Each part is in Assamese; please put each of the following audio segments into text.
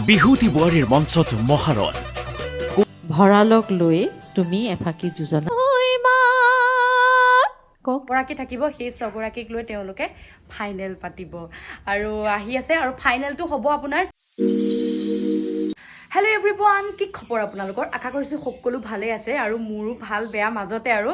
বিহুতি বোৱাৰীৰ মঞ্চত মহাৰণ ভঁৰালক লৈ তুমি এফাকি যোজনা গৰাকী থাকিব সেই ছগৰাকীক লৈ তেওঁলোকে ফাইনেল পাতিব আৰু আহি আছে আৰু ফাইনেলটো হ'ব আপোনাৰ হেল্ল' এভৰিৱান কি খবৰ আপোনালোকৰ আশা কৰিছোঁ সকলো ভালে আছে আৰু মোৰো ভাল বেয়া মাজতে আৰু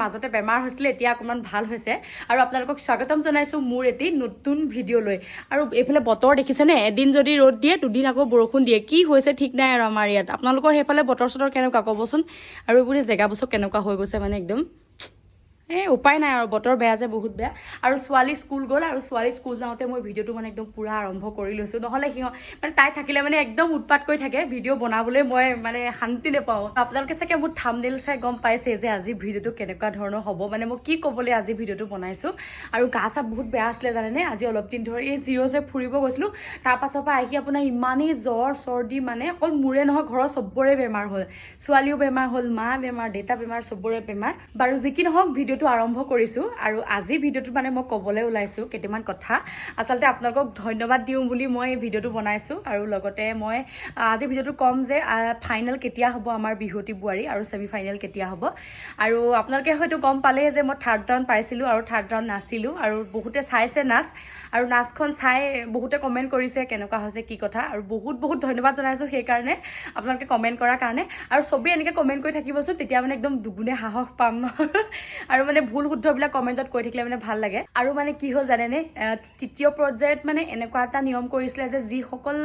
মাজতে বেমাৰ হৈছিলে এতিয়া অকণমান ভাল হৈছে আৰু আপোনালোকক স্বাগতম জনাইছোঁ মোৰ এটি নতুন ভিডিঅ' লৈ আৰু এইফালে বতৰ দেখিছেনে এদিন যদি ৰ'দ দিয়ে দুদিন আকৌ বৰষুণ দিয়ে কি হৈছে ঠিক নাই আৰু আমাৰ ইয়াত আপোনালোকৰ সেইফালে বতৰ চতৰ কেনেকুৱা ক'বচোন আৰু এইবোৰ জেগাবোৰ কেনেকুৱা হৈ গৈছে একদম উপায় নাই আৰু বতৰ বেয়া যে বহুত বেয়া আৰু ছোৱালী স্কুল গ'ল আৰু ছোৱালী স্কুল যাওঁতে মই ভিডিঅ'টো একদম পুৰা আৰম্ভ কৰি লৈছোঁ নহ'লে তাই থাকিলে একদম উৎপাত কৰি থাকে ভিডিঅ' বনাবলৈ মই শান্তি নাপাওঁ আপোনালোকে চাগে মোৰ থাম্বনেইল চাই গম পাইছে যে আজি ভিডিঅ'টো কেনেকুৱা ধৰণৰ হ'ব মই কি ক'বলৈ আজি ভিডিঅ'টো বনাইছোঁ আৰু গা চা বহুত বেয়া আছিলে জানেনে আজি অলপ দিন ধৰি এই জিৰ' যে ফুৰিব গৈছিলোঁ তাৰ পাছৰ পৰা আহি আপোনাৰ ইমানেই জ্বৰ চৰ্দি অকল মোৰে নহয় ঘৰৰ চবৰে বেমাৰ হ'ল ছোৱালীও বেমাৰ হ'ল মা বেমাৰ দেউতা বেমাৰ চবৰে বেমাৰ বাৰু যি কি নহওক ভিডিঅ'টো আৰম্ভ কৰিছোঁ আৰু আজি ভিডিঅ'টো মই ক'বলৈ ওলাইছোঁ কেইটামান কথা আচলতে আপোনালোকক ধন্যবাদ দিওঁ বুলি মই ভিডিঅ'টো বনাইছোঁ আৰু লগতে মই আজি ভিডিঅ'টো ক'ম যে ফাইনেল কেতিয়া হ'ব আমাৰ বিহুতি বোৱাৰী আৰু ছেমি ফাইনেল কেতিয়া হ'ব আৰু আপোনালোকে হয়তো গম পালেই যে মই থাৰ্ড ৰাউণ্ড পাইছিলোঁ আৰু থাৰ্ড ৰাউণ্ড নাছিলোঁ আৰু বহুতে চাইছে নাচ আৰু নাচখন চাই বহুতে কমেণ্ট কৰিছে কেনেকুৱা হৈছে কি কথা আৰু বহুত বহুত ধন্যবাদ জনাইছোঁ সেইকাৰণে আপোনালোকে কমেণ্ট কৰাৰ কাৰণে আৰু চবেই এনেকৈ কমেণ্ট কৰি থাকিবচোন তেতিয়া একদম দুগুণে সাহস পাম আৰু ভুল শুদ্ধবিলাক কমেণ্টত কৈ থাকিলে ভাল লাগে আৰু কি হ'ল জানেনে তৃতীয় পৰ্যায়ত এনেকুৱা এটা নিয়ম কৰিছিলে যে যিসকল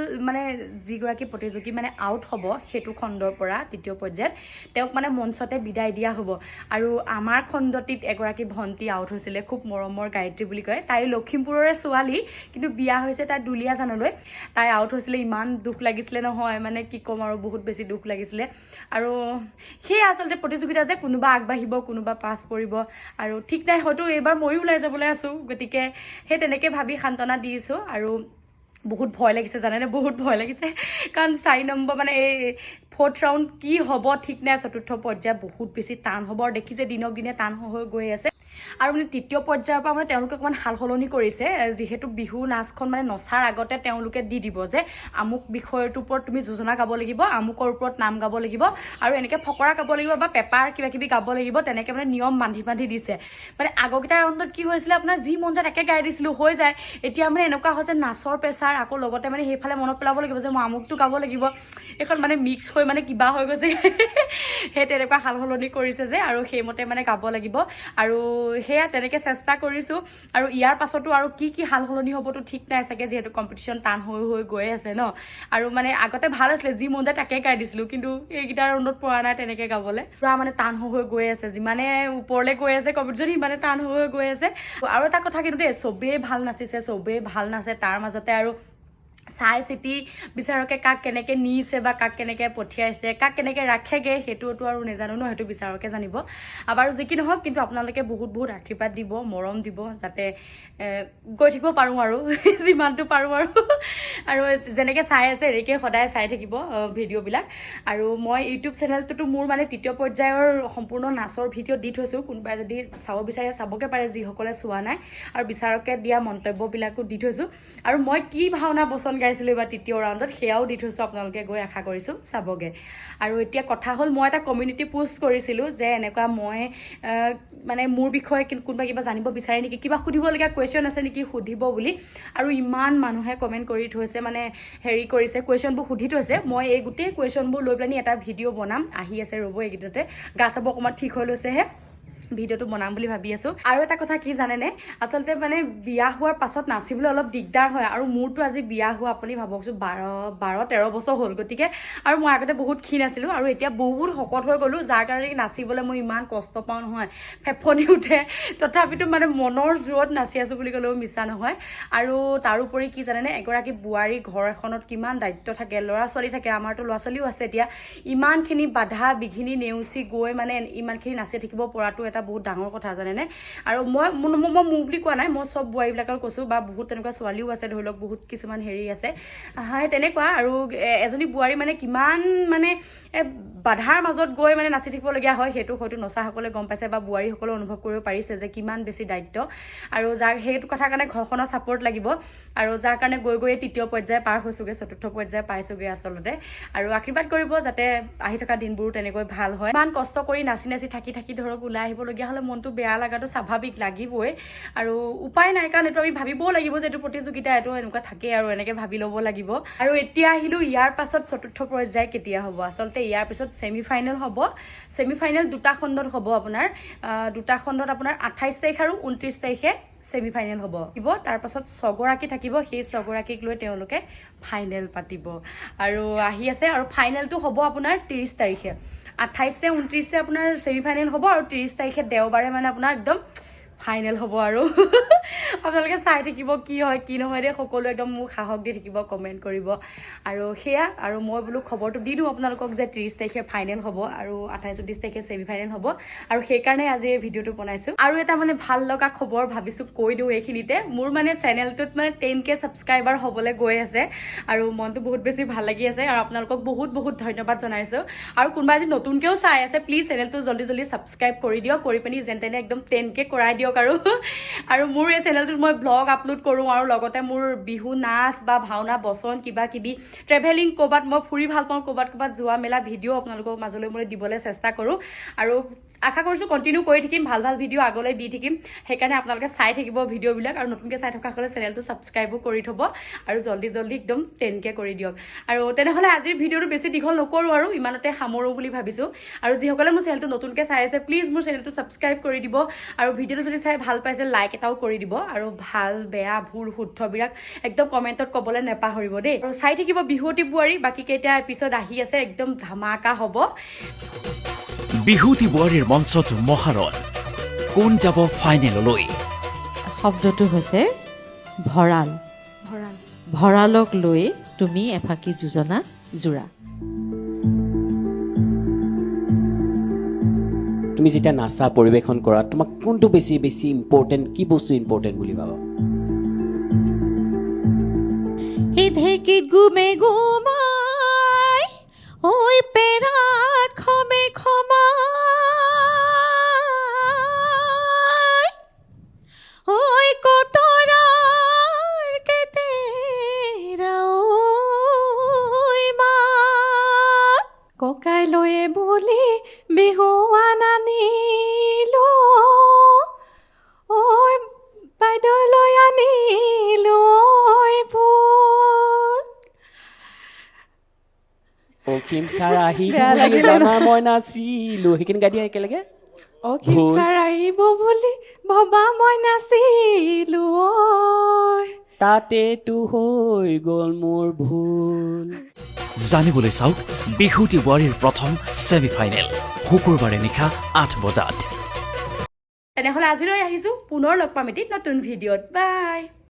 যিগৰাকী প্ৰতিযোগী আউট হ'ব সেইটো খণ্ডৰ পৰা তৃতীয় পৰ্যায়ত তেওঁক মঞ্চতে বিদায় দিয়া হ'ব আৰু আমাৰ খণ্ডটিত এগৰাকী ভণ্টি আউট হৈছিলে খুব মৰমৰ গায়ত্ৰী বুলি কয় তাই লখিমপুৰৰে ছোৱালী কিন্তু বিয়া হৈছে তাই দুলীয়াজানলৈ তাই আউট হৈছিলে ইমান দুখ লাগিছিলে নহয় কি ক'ম আৰু বহুত বেছি দুখ লাগিছিলে আৰু সেই আচলতে প্ৰতিযোগিতা যে কোনোবা আগবাঢ়িব কোনোবা পাছ পৰিব আৰু ঠিক নাই হয়তো এইবাৰ ময়ো ওলাই যাবলৈ আছোঁ গতিকে সেই তেনেকৈ ভাবি সান্তনা দিছোঁ আৰু বহুত ভয় লাগিছে জানেনে বহুত ভয় লাগিছে কাৰণ 4 নম্বৰ এই 4th ৰাউণ্ড কি হ'ব ঠিক নাই চতুৰ্থ পৰ্যায় বহুত বেছি টান হ'ব আৰু দেখিছে দিনক দিনে টান হৈ গৈ আছে আৰু তৃতীয় পৰ্যায়ৰ পৰা তেওঁলোকে অকণমান সাল সলনি কৰিছে যিহেতু বিহু নাচখন নচাৰ আগতে তেওঁলোকে দি দিব যে আমুক বিষয়টোৰ ওপৰত তুমি যোজনা গাব লাগিব আমুকৰ ওপৰত নাম গাব লাগিব আৰু এনেকৈ ফকৰা গাব লাগিব বা পেপাৰ কিবা কিবি গাব লাগিব তেনেকৈ নিয়ম বান্ধি দিছে আগৰকেইটা ৰাউণ্ডত কি হৈছিলে আপোনাৰ যি মন যায় তাকে গাই দিছিলোঁ হৈ যায় এতিয়া এনেকুৱা হৈছে নাচৰ প্ৰেছাৰ আকৌ লগতে সেইফালে মনত পেলাব লাগিব যে মই আমুকটো গাব লাগিব এইখন মিক্স হৈ কিবা হৈ গৈছে সেই তেনেকুৱা সাল সলনি কৰিছে যে আৰু সেইমতে গাব লাগিব আৰু সেয়া তেনেকৈ চেষ্টা কৰিছোঁ আৰু ইয়াৰ পাছতো আৰু কি কি সাল সলনি হ'বতো ঠিক নাই চাগে যিহেতু কম্পিটিশ্যন টান হৈ গৈ আছে ন আৰু আগতে ভাল আছিলে যি মন যায় তাকে গাই দিছিলোঁ কিন্তু এইকেইটা ৰাউণ্ডত পৰা নাই তেনেকৈ গাবলৈ পুৰা টান হৈ গৈ আছে যিমানে ওপৰলৈ গৈ আছে কম্পিটিশ্যন সিমানে টান হৈ গৈ আছে আৰু এটা কথা কিন্তু দেই চবেই ভাল নাচিছে চবেই ভাল নাচে তাৰ মাজতে আৰু চাই চিতি বিচাৰকে কাক কেনেকৈ নিছে বা কাক কেনেকৈ পঠিয়াইছে কাক কেনেকৈ ৰাখেগৈ সেইটোতো আৰু নাজানো ন সেইটো বিচাৰকে জানিব বাৰু যি কি নহওক কিন্তু আপোনালোকে বহুত বহুত আশীৰ্বাদ দিব মৰম দিব যাতে গৈ থাকিব পাৰোঁ আৰু যিমানটো পাৰোঁ আৰু যেনেকৈ চাই আছে এনেকৈ সদায় চাই থাকিব ভিডিঅ'বিলাক আৰু মই ইউটিউব চেনেলটোতো মোৰ তৃতীয় পৰ্যায়ৰ সম্পূৰ্ণ নাচৰ ভিডিঅ' দি থৈছোঁ কোনোবাই যদি চাব বিচাৰে চাবকে পাৰে যিসকলে চোৱা নাই আৰু বিচাৰকে দিয়া মন্তব্যবিলাকো দি থৈছোঁ আৰু মই কি ভাওনা বচন গাইছিলোঁ বা তৃতীয় ৰাউণ্ডত সেয়াও দি থৈছোঁ আপোনালোকে গৈ আশা কৰিছোঁ চাবগৈ আৰু এতিয়া কথা হ'ল মই এটা কমিউনিটি পোষ্ট কৰিছিলোঁ যে এনেকুৱা মই মোৰ বিষয়ে কোনোবা কিবা জানিব বিচাৰে নেকি কিবা সুধিবলগীয়া কুৱেশ্যন আছে নেকি সুধিব বুলি আৰু ইমান মানুহে কমেণ্ট কৰি থৈছে হেৰি কৰিছে কুৱেশ্যনবোৰ সুধি থৈছে মই এই গোটেই কুৱেশ্যনবোৰ লৈ পেলাই এটা ভিডিঅ' বনাম আহি আছে ৰ'ব এইকেইদিনতে গা চাব অকণমান ঠিক হৈ লৈছেহে ভিডিঅ'টো বনাম বুলি ভাবি আছোঁ আৰু এটা কথা কি জানেনে আচলতে বিয়া হোৱাৰ পাছত নাচিবলৈ অলপ দিগদাৰ হয় আৰু মোৰতো আজি বিয়া হোৱা আপুনি ভাবকচোন 12-13 বছৰ হ'ল গতিকে আৰু মই আগতে বহুত ক্ষীণ আছিলোঁ আৰু এতিয়া বহুত শকত হৈ গ'লোঁ যাৰ কাৰণে নাচিবলৈ মই ইমান কষ্ট পাওঁ নহয় ফেফনি উঠে তথাপিতো মনৰ জোৰত নাচি আছোঁ বুলি ক'লেও মিছা নহয় আৰু তাৰোপৰি কি জানেনে এগৰাকী বোৱাৰী ঘৰ এখনত কিমান দায়িত্ব থাকে ল'ৰা ছোৱালী থাকে আমাৰতো ল'ৰা ছোৱালীও আছে এতিয়া ইমানখিনি বাধা বিঘিনি নেওচি গৈ ইমানখিনি নাচি থাকিব পৰাটো এটা বহুত ডাঙৰ কথা জানেনে আৰু মই মোক বুলি কোৱা নাই মই চব বোৱাৰীবিলাকৰ কৈছোঁ বা বহুত তেনেকুৱা ছোৱালীও আছে ধৰি লওক বহুত কিছুমান হেৰি আছে তেনেকুৱা আৰু এজনী বোৱাৰী কিমান বাধাৰ মাজত গৈ মানে নাচি থাকিবলগীয়া হয় সেইটো হয়তো নচাসকলে গম পাইছে বা বোৱাৰীসকলে অনুভৱ কৰিব পাৰিছে যে কিমান বেছি দায়িত্ব আৰু যাৰ সেইটো কথাৰ কাৰণে ঘৰখনৰ ছাপোৰ্ট লাগিব আৰু যাৰ কাৰণে গৈ গৈ তৃতীয় পৰ্যায় পাৰ হৈছোগৈ চতুৰ্থ পৰ্যায় পাইছোগৈ আচলতে আৰু আশীৰ্বাদ কৰিব যাতে আহি থকা দিনবোৰো তেনেকৈ ভাল হয় ইমান কষ্ট কৰি নাচি নাচি থাকি থাকি ধৰক ওলাই আহিবলগীয়া হ'লে মনটো বেয়া লগাটো স্বাভাৱিক লাগিবই আৰু উপায় নাই কাৰণ এইটো আমি ভাবিবও লাগিব যে এইটো প্ৰতিযোগিতা এইটো এনেকুৱা থাকে আৰু এনেকৈ ভাবি ল'ব লাগিব আৰু এতিয়া আহিলোঁ ইয়াৰ পাছত চতুৰ্থ পৰ্যায় কেতিয়া হ'ব আচলতে ইয়াৰ পিছত ছেমি ফাইনেল হ'ব ছেমি ফাইনেল দুটা খণ্ডত হ'ব আপোনাৰ দুটা খণ্ডত আপোনাৰ 28 তাৰিখ আৰু 29 তাৰিখে ছেমি ফাইনেল হ'ব তাৰ পাছত 6 গৰাকী থাকিব সেই 6 গৰাকীক লৈ তেওঁলোকে ফাইনেল পাতিব আৰু আহি আছে আৰু ফাইনেলটো হ'ব আপোনাৰ 30 তাৰিখে 28 29 আপোনাৰ ছেমি ফাইনেল হ'ব আৰু 30 তাৰিখে দেওবাৰে মানে আপোনাৰ একদম ফাইনেল হ'ব আৰু আপোনালোকে চাই থাকিব কি হয় কি নহয় দে সকলো একদম মোক সাহস দি থাকিব কমেণ্ট কৰিব আৰু সেয়া আৰু মই বোলো খবৰটো দি দিওঁ আপোনালোকক যে 30 তাৰিখে ফাইনেল হ'ব আৰু 28 29 তাৰিখে ছেমি ফাইনেল হ'ব আৰু সেইকাৰণে আজি এই ভিডিঅ'টো বনাইছোঁ আৰু এটা মানে ভাল লগা খবৰ ভাবিছোঁ কৈ দিওঁ এইখিনিতে মোৰ মানে চেনেলটোত মানে 10K ছাবস্ক্ৰাইবাৰ হ'বলৈ গৈ আছে আৰু মনটো বহুত বেছি ভাল লাগি আছে আৰু আপোনালোকক বহুত বহুত ধন্যবাদ জনাইছোঁ আৰু কোনোবা আজি নতুনকৈও চাই আছে প্লিজ চেনেলটো জল্দি জল্দি ছাবস্ক্ৰাইব কৰি দিয়ক কৰি পিনি যেন তেনে একদম 10K কৰাই দিয়ক আৰু মোৰ এই চেনেলটোত মই ব্লগ আপলোড কৰোঁ আৰু লগতে মোৰ বিহু নাচ বা ভাওনা বচন কিবা কিবি ট্ৰেভেলিং ক'ৰবাত মই ফুৰি ভাল পাওঁ ক'ৰবাত যোৱা মেলা ভিডিঅ' আপোনালোকক মাজলৈ মই দিবলৈ চেষ্টা কৰোঁ আৰু আশা কৰিছোঁ কণ্টিনিউ কৰি থাকিম ভাল ভাল ভিডিঅ' আগলৈ দি থাকিম সেইকাৰণে আপোনালোকে চাই থাকিব ভিডিঅ'বিলাক আৰু নতুনকৈ চাই থকাসকলে চেনেলটো ছাবস্ক্ৰাইবো কৰি থ'ব আৰু জল্দি জল্দি একদম 10K কৰি দিয়ক আৰু তেনেহ'লে আজিৰ ভিডিঅ'টো বেছি দীঘল নকৰোঁ আৰু ইমানতে সামৰোঁ বুলি ভাবিছোঁ আৰু যিসকলে মোৰ চেনেলটো নতুনকৈ চাই আছে প্লিজ মোৰ চেনেলটো ছাবস্ক্ৰাইব কৰি দিব আৰু ভিডিঅ'টো যদি চাই ভাল পাইছে লাইক এটাও কৰি দিব আৰু ভাল বেয়া ভুল শুদ্ধবিলাক একদম কমেণ্টত ক'বলৈ নেপাহৰিব দেই আৰু চাই থাকিব বিহুৱতী বোৱাৰী বাকী কেইটা এপিছড আহি আছে একদম ধামাকা হ'ব বিহুতি বোৱাৰীৰ মঞ্চত মহাৰণ কোন যাব ফাইনেললৈ শব্দটো হৈছে ভঁৰাল ভঁৰাল ভঁৰালক লৈ তুমি এফাকি যোজনা জোৰা তুমি যেতিয়া নাচা পৰিৱেশন কৰা তোমাক কোনটো বেছি বেছি ইম্পৰ্টেণ্ট কি বস্তু ইম্পৰ্টেণ্ট বুলি ভাবা এই ঢেঁকীত গুমে গুমাই ঐ পেৰাত খমে খমাই ঐ কতৰাৰ কেতেৰা ঐ মা ককাই লৈয়ে বুলি বিহুৱান আনিলো ঐ বাইদেউ লৈ আনিলো ঐ ফুল অসীম ছাৰ আহিব বেয়া বুলি লাগিলে জানা মই নাচিলো সেইখিনি গাই দিয়া একেলগে অসীম ভুল। ছাৰ আহিব বুলি ভবা মই নাচিলো ঐ তাতেতো হৈ গ'ল মোৰ ভুল জানিবলৈ চাওক বিহুতি বোৱাৰীৰ প্ৰথম ছেমি ফাইনেল শুকুৰবাৰে নিশা 8 বজাত তেনেহ'লে আজিলৈ আহিছোঁ পুনৰ লগ পাম এটি নতুন ভিডিঅ'ত বাই